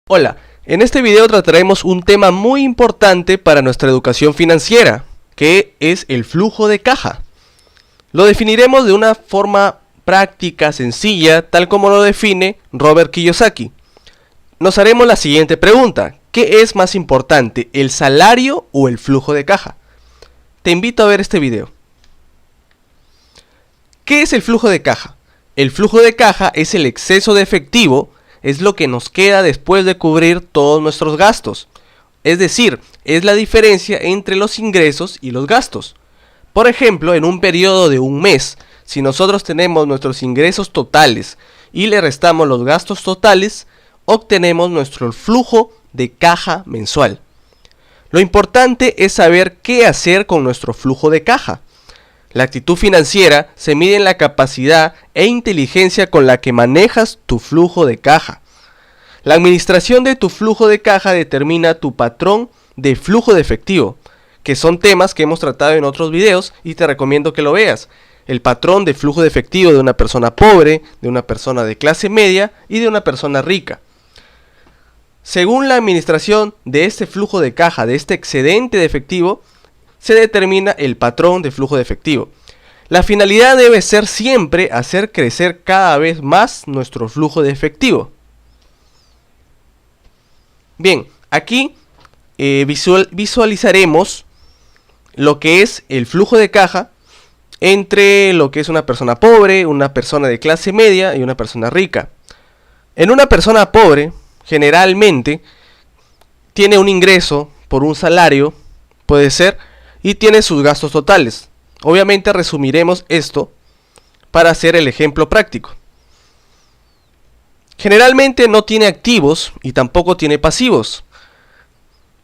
Hola, en este video trataremos un tema muy importante para nuestra educación financiera, que es el flujo de caja. Lo definiremos de una forma práctica, sencilla, tal como lo define Robert Kiyosaki. Nos haremos la siguiente pregunta: ¿qué es más importante, el salario o el flujo de caja? Te invito a ver este video. ¿Qué es el flujo de caja? El flujo de caja es el exceso de efectivo. Es lo que nos queda después de cubrir todos nuestros gastos. Es decir, es la diferencia entre los ingresos y los gastos. Por ejemplo, en un periodo de un mes, si nosotros tenemos nuestros ingresos totales y le restamos los gastos totales, obtenemos nuestro flujo de caja mensual. Lo importante es saber qué hacer con nuestro flujo de caja. La actitud financiera se mide en la capacidad e inteligencia con la que manejas tu flujo de caja. La administración de tu flujo de caja determina tu patrón de flujo de efectivo, que son temas que hemos tratado en otros videos y te recomiendo que lo veas. El patrón de flujo de efectivo de una persona pobre, de una persona de clase media y de una persona rica. Según la administración de este flujo de caja, de este excedente de efectivo, se determina el patrón de flujo de efectivo. La finalidad debe ser siempre hacer crecer cada vez más nuestro flujo de efectivo. Bien, aquí visualizaremos lo que es el flujo de caja entre lo que es una persona pobre, una persona de clase media y una persona rica. En una persona pobre, generalmente, tiene un ingreso por un salario, puede ser, y tiene sus gastos totales. Obviamente resumiremos esto para hacer el ejemplo práctico. Generalmente no tiene activos y tampoco tiene pasivos.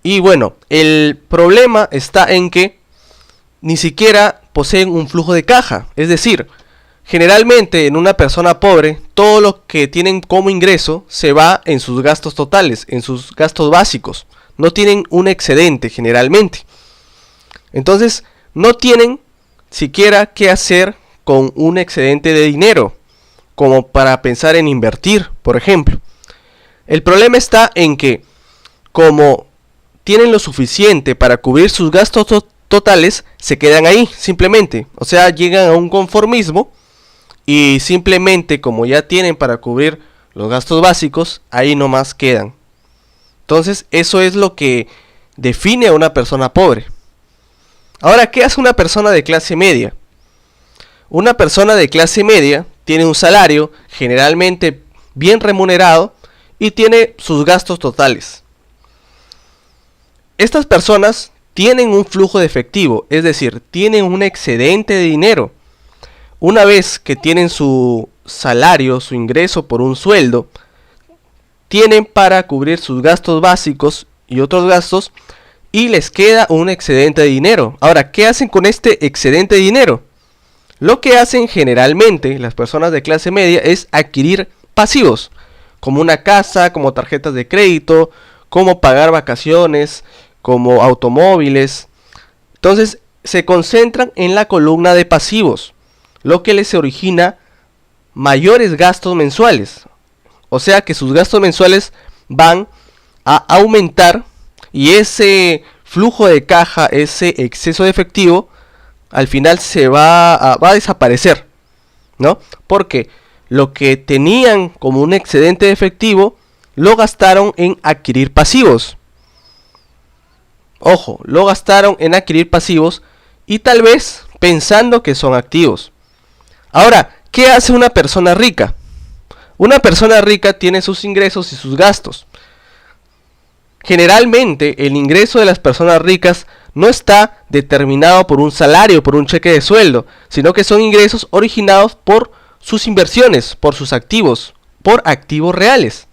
Y bueno, el problema está en que ni siquiera poseen un flujo de caja. Es decir, generalmente en una persona pobre, todo lo que tienen como ingreso se va en sus gastos totales, en sus gastos básicos. No tienen un excedente generalmente. Entonces, no tienen siquiera qué hacer con un excedente de dinero, como para pensar en invertir, por ejemplo. El problema está en que, como tienen lo suficiente para cubrir sus gastos totales, se quedan ahí, simplemente. O sea, llegan a un conformismo y simplemente, como ya tienen para cubrir los gastos básicos, ahí nomás quedan. Entonces, eso es lo que define a una persona pobre. Ahora, ¿qué hace una persona de clase media? Una persona de clase media tiene un salario generalmente bien remunerado y tiene sus gastos totales. Estas personas tienen un flujo de efectivo, es decir, tienen un excedente de dinero. Una vez que tienen su salario, su ingreso por un sueldo, tienen para cubrir sus gastos básicos y otros gastos, y les queda un excedente de dinero. Ahora, ¿qué hacen con este excedente de dinero? Lo que hacen generalmente las personas de clase media es adquirir pasivos, como una casa, como tarjetas de crédito, como pagar vacaciones, como automóviles. Entonces, se concentran en la columna de pasivos, lo que les origina mayores gastos mensuales. O sea que sus gastos mensuales van a aumentar. Y ese flujo de caja, ese exceso de efectivo, al final se va a desaparecer, ¿no? Porque lo que tenían como un excedente de efectivo, lo gastaron en adquirir pasivos. Ojo, lo gastaron en adquirir pasivos y tal vez pensando que son activos. Ahora, ¿qué hace una persona rica? Una persona rica tiene sus ingresos y sus gastos. Generalmente el ingreso de las personas ricas no está determinado por un salario, por un cheque de sueldo, sino que son ingresos originados por sus inversiones, por sus activos, por activos reales.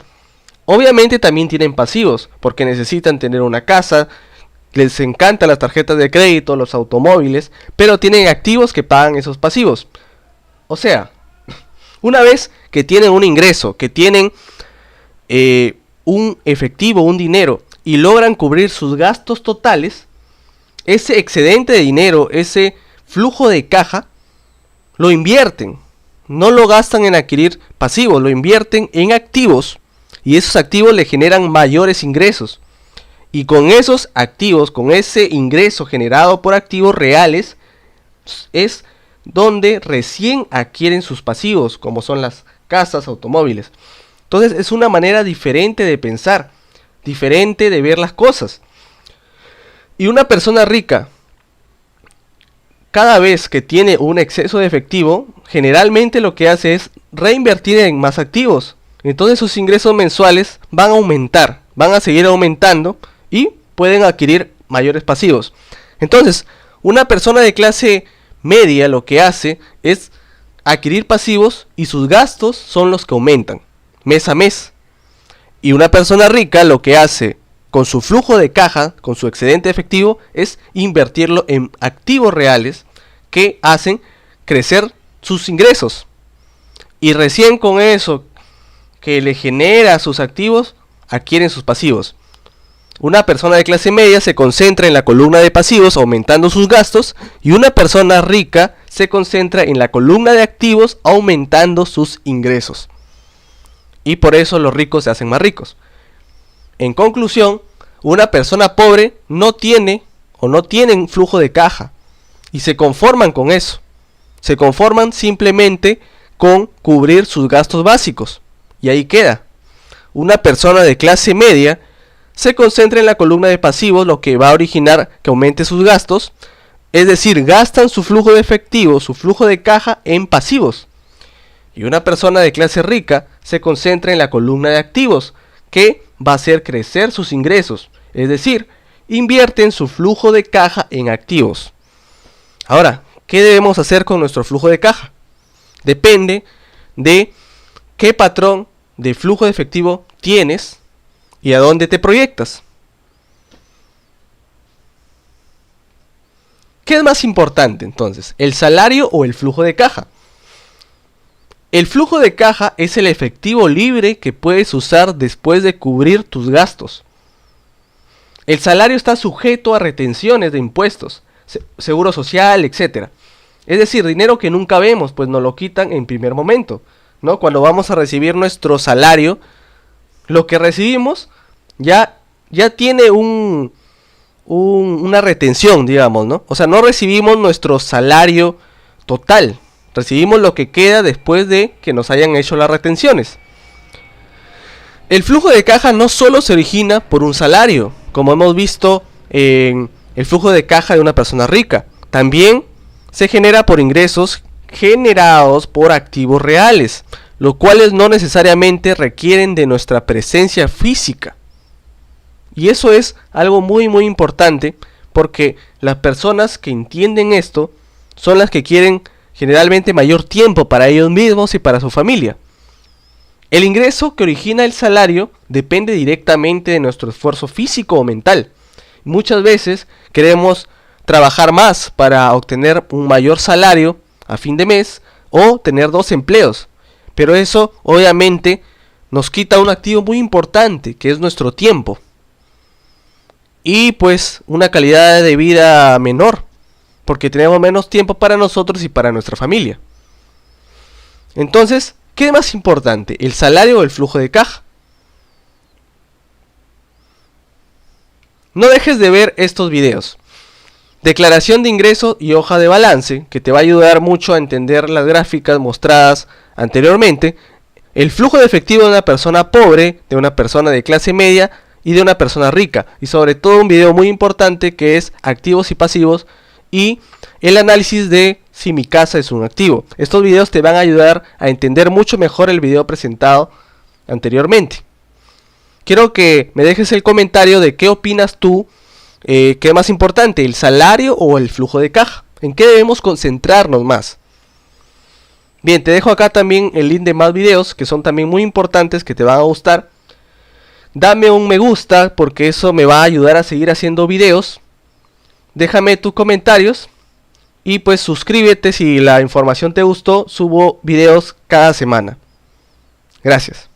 Obviamente también tienen pasivos, porque necesitan tener una casa, les encantan las tarjetas de crédito, los automóviles, pero tienen activos que pagan esos pasivos. O sea, una vez que tienen un ingreso, que tienen un efectivo, un dinero, y logran cubrir sus gastos totales, ese excedente de dinero, ese flujo de caja, lo invierten. No lo gastan en adquirir pasivos, lo invierten en activos y esos activos le generan mayores ingresos. Y con esos activos, con ese ingreso generado por activos reales, es donde recién adquieren sus pasivos, como son las casas, automóviles. Entonces es una manera diferente de pensar, diferente de ver las cosas. Y una persona rica, cada vez que tiene un exceso de efectivo, generalmente lo que hace es reinvertir en más activos. Entonces sus ingresos mensuales van a aumentar, van a seguir aumentando y pueden adquirir mayores pasivos. Entonces, una persona de clase media lo que hace es adquirir pasivos y sus gastos son los que aumentan mes a mes. Y una persona rica lo que hace con su flujo de caja, con su excedente efectivo, es invertirlo en activos reales que hacen crecer sus ingresos. Y recién con eso que le genera sus activos, adquieren sus pasivos. Una persona de clase media se concentra en la columna de pasivos aumentando sus gastos, y una persona rica se concentra en la columna de activos aumentando sus ingresos. Y por eso los ricos se hacen más ricos. En conclusión, una persona pobre no tiene o no tienen flujo de caja y se conforman con eso. Se conforman simplemente con cubrir sus gastos básicos y ahí queda. Una persona de clase media se concentra en la columna de pasivos, lo que va a originar que aumente sus gastos, es decir, gastan su flujo de efectivo, su flujo de caja en pasivos. Y una persona de clase rica se concentra en la columna de activos, que va a hacer crecer sus ingresos, es decir, invierten su flujo de caja en activos. Ahora, ¿qué debemos hacer con nuestro flujo de caja? Depende de qué patrón de flujo de efectivo tienes y a dónde te proyectas. ¿Qué es más importante entonces? ¿El salario o el flujo de caja? El flujo de caja es el efectivo libre que puedes usar después de cubrir tus gastos. El salario está sujeto a retenciones de impuestos, seguro social, etc. Es decir, dinero que nunca vemos, pues nos lo quitan en primer momento, ¿no? Cuando vamos a recibir nuestro salario, lo que recibimos ya tiene una retención, digamos, ¿no? O sea, no recibimos nuestro salario total, recibimos lo que queda después de que nos hayan hecho las retenciones. El flujo de caja no solo se origina por un salario, como hemos visto en el flujo de caja de una persona rica, también se genera por ingresos generados por activos reales, los cuales no necesariamente requieren de nuestra presencia física. Y eso es algo muy importante, porque las personas que entienden esto son las que quieren generalmente mayor tiempo para ellos mismos y para su familia. El ingreso que origina el salario depende directamente de nuestro esfuerzo físico o mental. Muchas veces queremos trabajar más para obtener un mayor salario a fin de mes o tener 2 empleos. Pero eso obviamente nos quita un activo muy importante, que es nuestro tiempo. Y pues una calidad de vida menor, porque tenemos menos tiempo para nosotros y para nuestra familia. Entonces, ¿qué es más importante? ¿El salario o el flujo de caja? No dejes de ver estos videos. Declaración de ingreso y hoja de balance, que te va a ayudar mucho a entender las gráficas mostradas anteriormente. El flujo de efectivo de una persona pobre, de una persona de clase media y de una persona rica. Y sobre todo un video muy importante que es activos y pasivos y el análisis de si mi casa es un activo. Estos videos te van a ayudar a entender mucho mejor el video presentado anteriormente. Quiero que me dejes el comentario de qué opinas tú, qué es más importante, el salario o el flujo de caja. ¿En qué debemos concentrarnos más? Bien, te dejo acá también el link de más videos que son también muy importantes, que te van a gustar. Dame un me gusta porque eso me va a ayudar a seguir haciendo videos. Déjame tus comentarios y pues suscríbete si la información te gustó. Subo videos cada semana. Gracias.